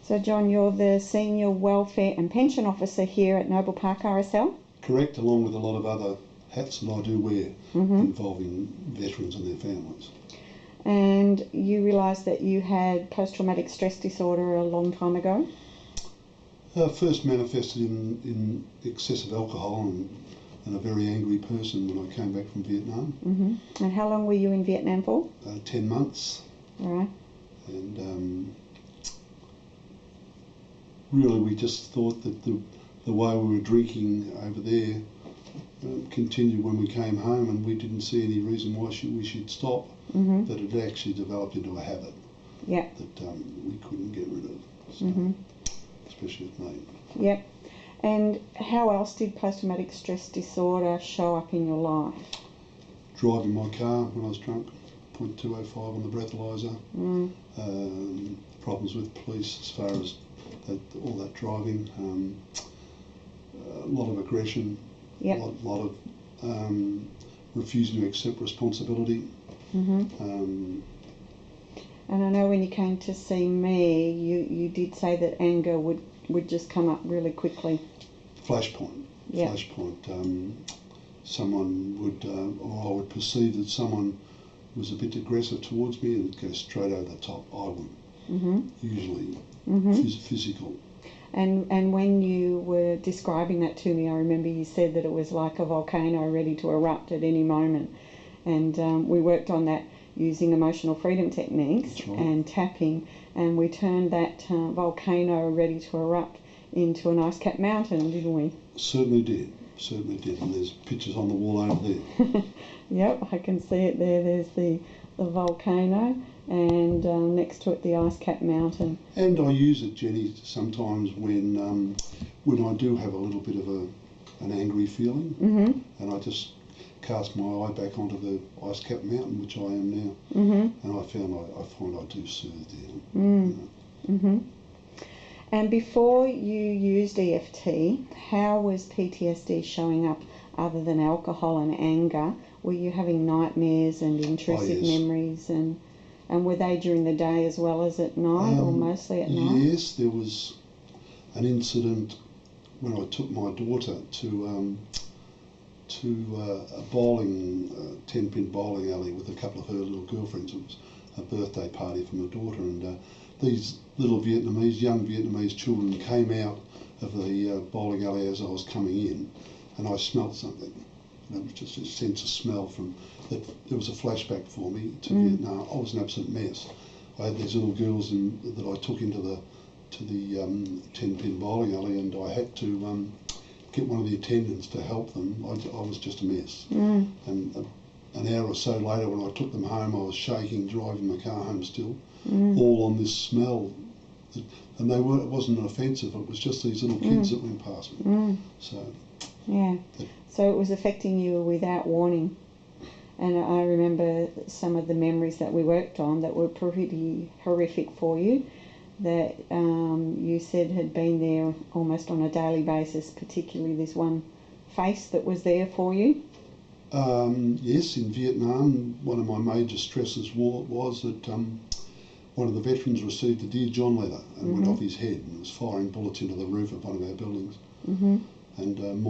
So John, you're the Senior Welfare and Pension Officer here at Noble Park RSL? Correct, along with a lot of other hats that I do wear involving veterans and their families. And you realised that you had post-traumatic stress disorder a long time ago? First manifested in excessive alcohol and a very angry person when I came back from Vietnam. And how long were you in Vietnam for? 10 months. All right. And really we just thought that the way we were drinking over there continued when we came home, and we didn't see any reason why we should stop, but it actually developed into a habit that we couldn't get rid of, so, especially with me. Yep. And how else did post-traumatic stress disorder show up in your life? Driving my car when I was drunk, 0.205 on the breathalyzer, problems with police as far as all that driving, a lot of aggression, a lot of refusing to accept responsibility. And I know when you came to see me, you did say that anger would just come up really quickly. Flashpoint. Someone would, or I would perceive that someone was a bit aggressive towards me and it'd go straight over the top. I would, usually physical. And when you were describing that to me, I remember you said that it was like a volcano ready to erupt at any moment. And we worked on that using emotional freedom techniques and tapping, and we turned that volcano ready to erupt into an ice-capped mountain, didn't we? Certainly did, and there's pictures on the wall over there. Yep, I can see it there. There's the volcano, and next to it the ice-capped mountain. And I use it, Jenny, sometimes when I do have a little bit of an angry feeling, and I just cast my eye back onto the ice-capped mountain, which I am now, and I find I do soothe down. And before you used EFT, how was PTSD showing up other than alcohol and anger? Were you having nightmares and intrusive memories, and were they during the day as well as at night, or mostly at night? Yes, there was an incident when I took my daughter to a bowling, 10-pin bowling alley with a couple of her little girlfriends. It was a birthday party for my daughter, and these little young Vietnamese children came out of the bowling alley as I was coming in, and I smelt something. And it was just a sense of smell from that. It was a flashback for me to Vietnam. I was an absolute mess. I had these little girls that I took into the 10-pin bowling alley, and I had to get one of the attendants to help them. I was just a mess. And an hour or so later, when I took them home, I was shaking, driving my car home still, all on this smell. And it wasn't offensive, it was just these little kids that went past me. So, so it was affecting you without warning. And I remember some of the memories that we worked on that were pretty horrific for you, that you said had been there almost on a daily basis, particularly this one face that was there for you. Yes, in Vietnam, one of my major stresses was that one of the veterans received a Dear John letter and went off his head and was firing bullets into the roof of one of our buildings. And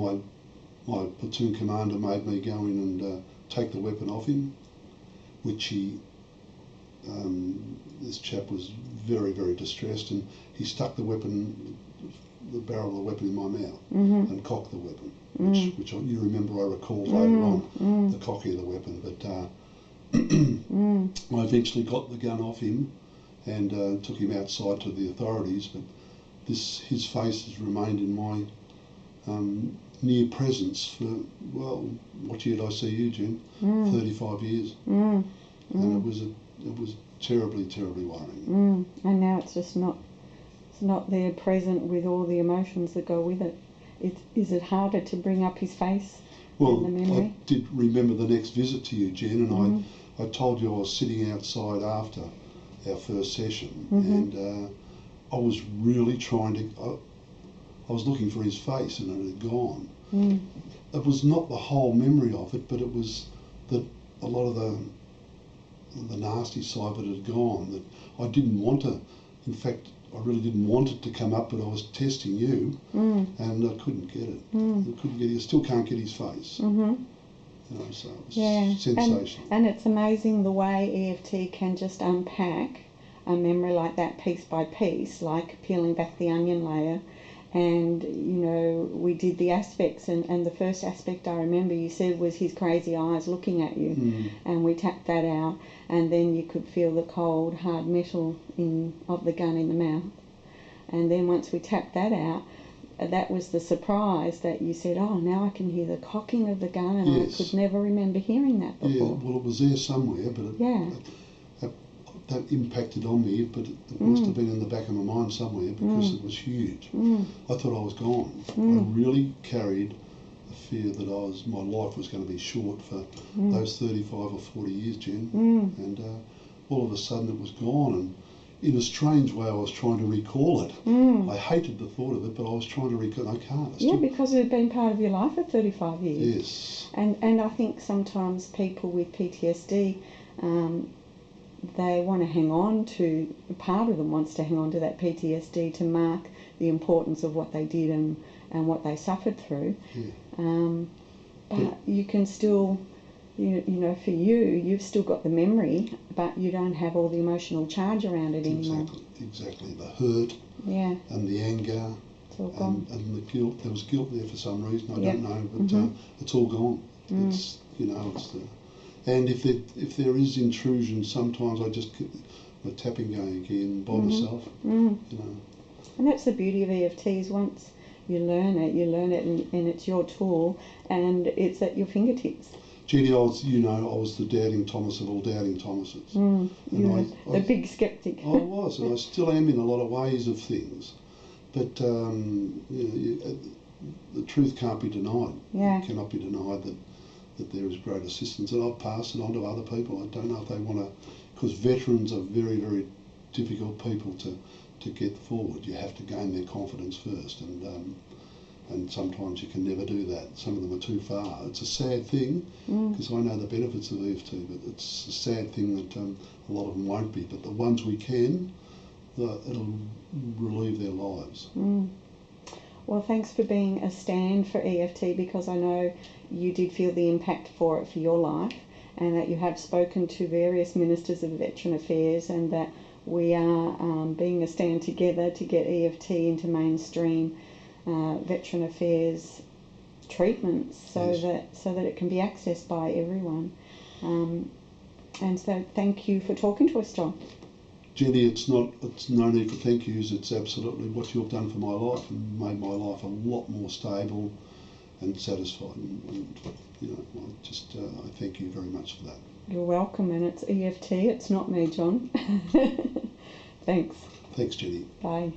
my platoon commander made me go in and take the weapon off him, which this chap was very, very distressed, and he stuck the barrel of the weapon in my mouth and cocked the weapon, which you remember I recall later on, the cocking of the weapon. But I eventually got the gun off him and took him outside to the authorities, but his face has remained in my near presence for, well, what year did I see you, Jen? 35 years. And it was terribly, terribly worrying. And now it's just not there present with all the emotions that go with it. Is it harder to bring up his face in the memory? I did remember the next visit to you, Jen, and I told you I was sitting outside after our first session, and I was really trying to, I was looking for his face and it had gone. It was not the whole memory of it, but it was that a lot of the nasty side of it had gone, that I didn't want to In fact, I really didn't want it to come up, but I was testing you, and I couldn't get it. I couldn't get it. I still can't get his face. You know, so it was sensational. And it's amazing the way EFT can just unpack a memory like that piece by piece, like peeling back the onion layer. And, you know, we did the aspects, and the first aspect I remember you said was his crazy eyes looking at you, and we tapped that out, and then you could feel the cold, hard metal of the gun in the mouth. And then once we tapped that out, that was the surprise that you said, oh, now I can hear the cocking of the gun, and I could never remember hearing that before. Yeah, well, it was there somewhere, but that impacted on me, but it must have been in the back of my mind somewhere because it was huge. I thought I was gone. I really carried a fear that my life was going to be short for those 35 or 40 years, Jen, and all of a sudden it was gone, and in a strange way I was trying to recall it. I hated the thought of it, but I was trying to recall it. I can't. Because it had been part of your life for 35 years. Yes. And I think sometimes people with PTSD, they want to hang on to, part of them wants to hang on to that PTSD to mark the importance of what they did and what they suffered through. But you can still, you know, for you've still got the memory, but you don't have all the emotional charge around it anymore. Exactly. The hurt and the anger and the guilt. There was guilt there for some reason, I don't know, but it's all gone. It's, you know, it's the... And if there is intrusion, sometimes I just get the tapping going again by myself. You know. And that's the beauty of EFTs. Once you learn it, and it's your tool, and it's at your fingertips. Jenny, I was the doubting Thomas of all doubting Thomases. The big skeptic. I was, and I still am in a lot of ways of things. But the truth can't be denied. It cannot be denied that there is great assistance, and I'll pass it on to other people. I don't know if they want to, because veterans are very, very difficult people to get forward. You have to gain their confidence first, and sometimes you can never do that. Some of them are too far. It's a sad thing, because I know the benefits of EFT, but it's a sad thing that a lot of them won't be. But the ones we can, it'll relieve their lives. Well, thanks for being a stand for EFT, because I know you did feel the impact for it for your life, and that you have spoken to various ministers of Veteran Affairs, and that we are being a stand together to get EFT into mainstream Veteran Affairs treatments, so that it can be accessed by everyone. And so thank you for talking to us, John. Jenny, it's no need for thank yous. It's absolutely what you've done for my life and made my life a lot more stable and satisfied. And you know, I thank you very much for that. You're welcome, and it's EFT. It's not me, John. Thanks. Thanks, Jenny. Bye.